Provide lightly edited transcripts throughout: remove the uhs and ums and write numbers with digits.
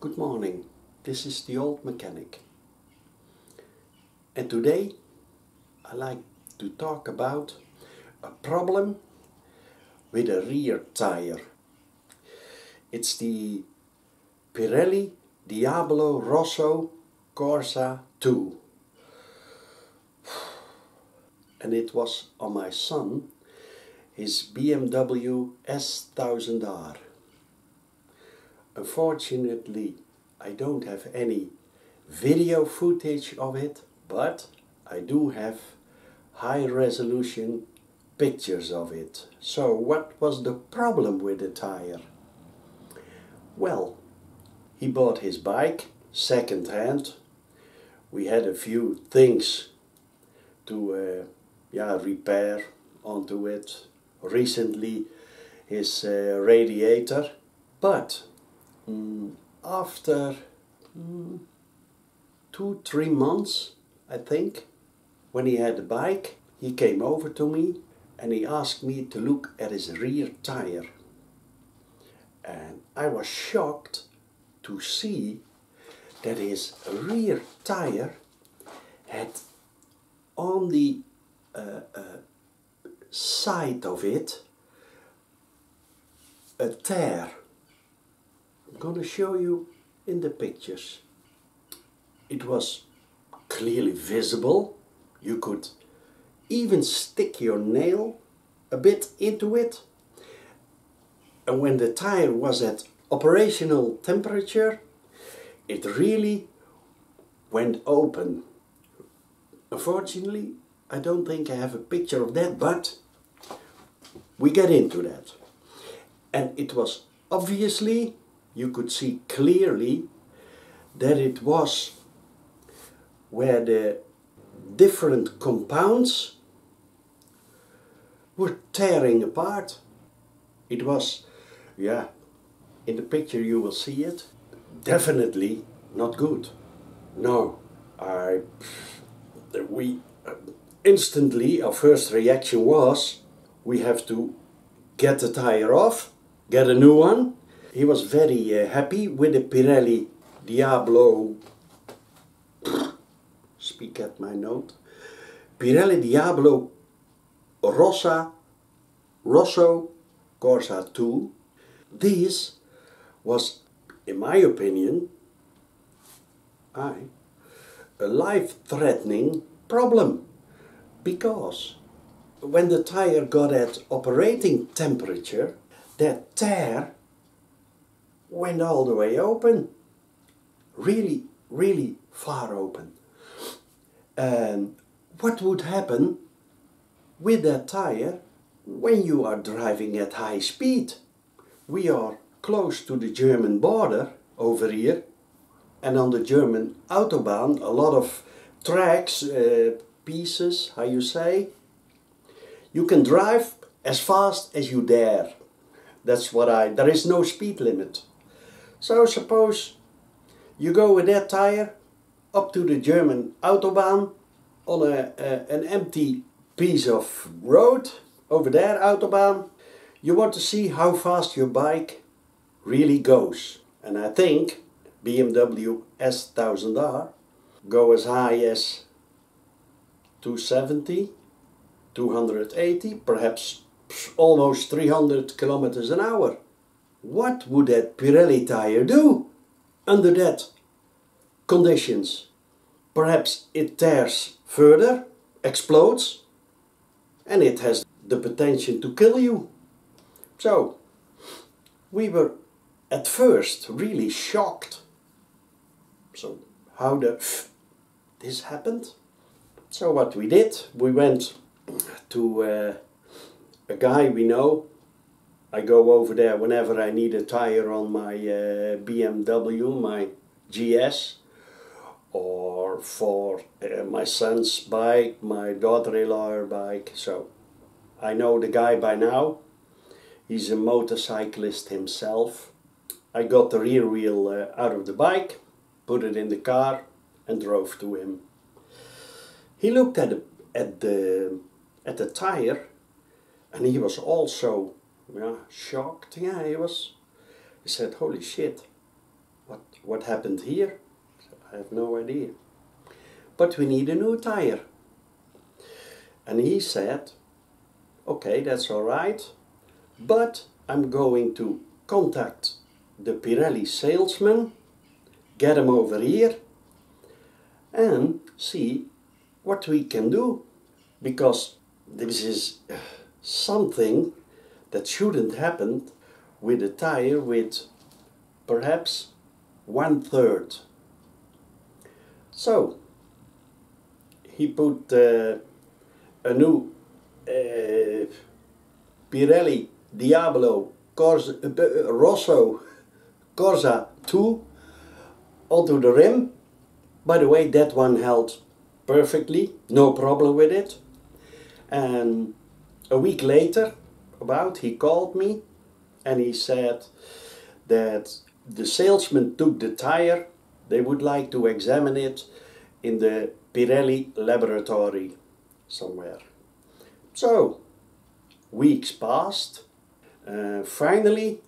Good morning, this is the old mechanic, and today I like to talk about a problem with a rear tire. It's the Pirelli Diablo Rosso Corsa 2, and it was on my son, his BMW S1000R. Unfortunately, I don't have any video footage of it, but I do have high resolution pictures of it. So what was the problem with the tire? Well, he bought his bike second hand. We had a few things to repair onto it. Recently his radiator, but after 2-3 months, I think, when he had the bike, he came over to me and he asked me to look at his rear tire. And I was shocked to see that his rear tire had on the side of it a tear. I'm going to show you in the pictures. It was clearly visible. You could even stick your nail a bit into it. And when the tire was at operational temperature, it really went open. Unfortunately, I don't think I have a picture of that, but we get into that. And it was obviously, you could see clearly that it was where the different compounds were tearing apart. It was, in the picture you will see it, definitely not good. No, instantly our first reaction was, we have to get the tire off, get a new one. He was very happy with the Pirelli Diablo, speak at my note, Pirelli Diablo Rosso Corsa 2. This was, in my opinion, a life-threatening problem, because when the tire got at operating temperature, that tear went all the way open, really, really far open. And what would happen with that tire when you are driving at high speed? We are close to the German border over here, and on the German autobahn, a lot of tracks, pieces, how you say, you can drive as fast as you dare. There is no speed limit. So suppose you go with that tire up to the German autobahn on an empty piece of road, over there, autobahn. You want to see how fast your bike really goes. And I think BMW S1000R go as high as 270, 280, perhaps almost 300 kilometers an hour. What would that Pirelli tire do under that conditions? Perhaps it tears further, explodes, and it has the potential to kill you. So, we were at first really shocked. So, how this happened? So what we did, we went to a guy we know. I go over there whenever I need a tire on my BMW, my GS, or for my son's bike, my daughter-in-law bike. So I know the guy by now. He's a motorcyclist himself. I got the rear wheel out of the bike, put it in the car and drove to him. He looked at the tire, and he was also shocked. He said, "Holy shit, what happened here? I have no idea. But we need a new tire. And he said, okay, that's all right, but I'm going to contact the Pirelli salesman, get him over here and see what we can do, because this is something that shouldn't happen with a tire with perhaps 1/3. So he put a new Pirelli Diablo Rosso Corsa 2 onto the rim. By the way, that one held perfectly, no problem with it. And a week later, he called me and he said that the salesman took the tire. They would like to examine it in the Pirelli Laboratory somewhere. So, weeks passed. Finally,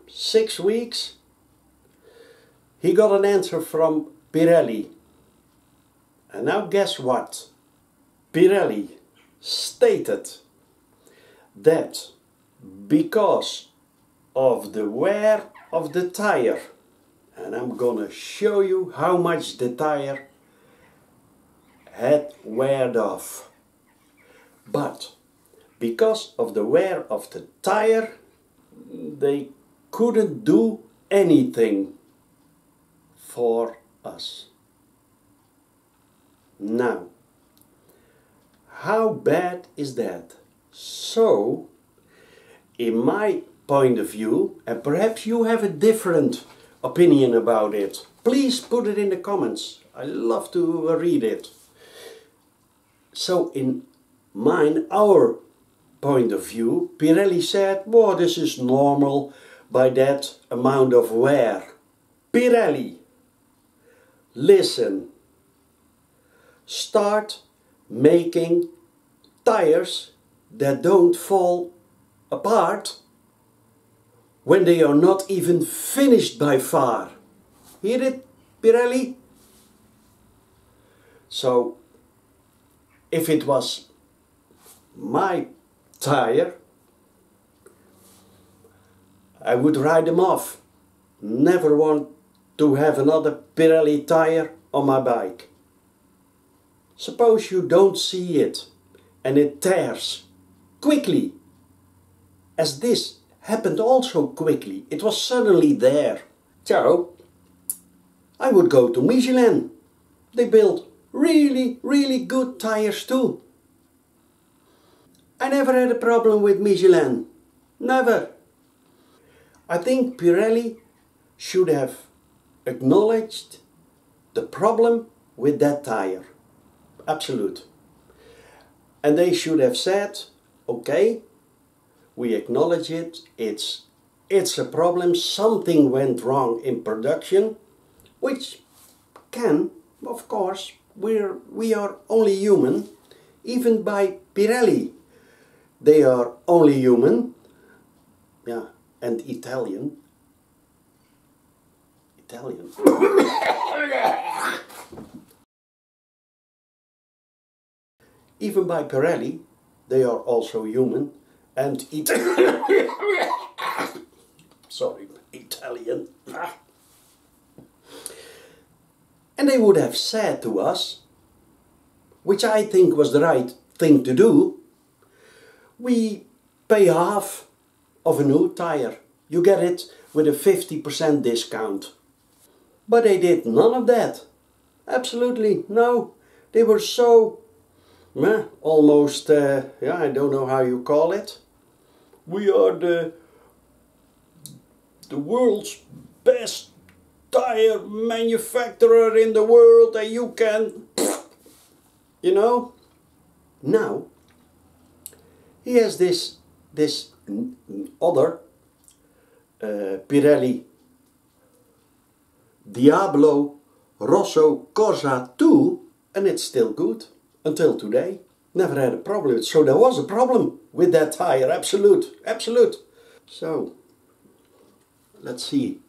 6 weeks, he got an answer from Pirelli. And now guess what? Pirelli stated that because of the wear of the tire, and I'm gonna show you how much the tire had weared off. But because of the wear of the tire, they couldn't do anything for us. Now, how bad is that? So, in my point of view, and perhaps you have a different opinion about it, please put it in the comments. I love to read it. So, in our point of view, Pirelli said, well, this is normal by that amount of wear. Pirelli, listen, start making tires that don't fall apart when they are not even finished by far. Hear it, Pirelli? So, if it was my tire, I would ride them off. Never want to have another Pirelli tire on my bike. Suppose you don't see it and it tears quickly, as this happened also quickly. It was suddenly there. So, I would go to Michelin. They build really, really good tires too. I never had a problem with Michelin. Never. I think Pirelli should have acknowledged the problem with that tire. Absolute. And they should have said, okay, we acknowledge it, it's a problem, something went wrong in production, which can, of course, we are only human, even by Pirelli. They are only human, yeah, and Italian. Even by Pirelli, they are also human and sorry, Italian. And they would have said to us, which I think was the right thing to do, we pay half of a new tire. You get it with a 50% discount. But they did none of that. Absolutely no. They were so, almost, I don't know how you call it. We are the world's best tire manufacturer in the world, and you can, you know. Now, he has this other Pirelli Diablo Rosso Corsa 2, and it's still good until today. Never had a problem. So there was a problem with that tire, absolute. So, let's see.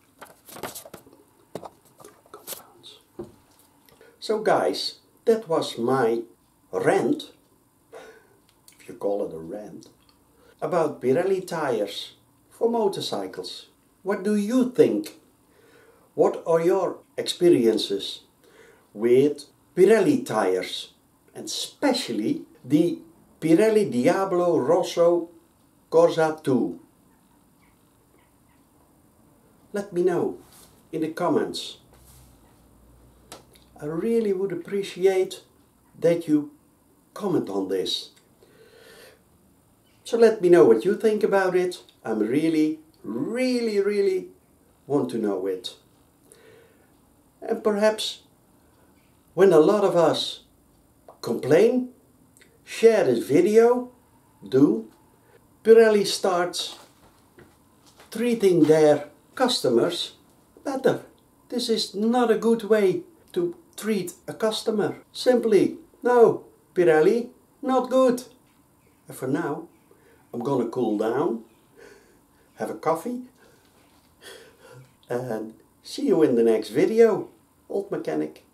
So guys, that was my rant, if you call it a rant, about Pirelli tires for motorcycles. What do you think? What are your experiences with Pirelli tires, and especially the Pirelli Diablo Rosso Corsa 2? Let me know in the comments. I really would appreciate that you comment on this. So let me know what you think about it. I'm really want to know it. And perhaps when a lot of us complain, share this video, Pirelli starts treating their customers better. This is not a good way to treat a customer. Simply, no, Pirelli, not good. And for now, I'm gonna cool down, have a coffee, and see you in the next video. Old Mechanic.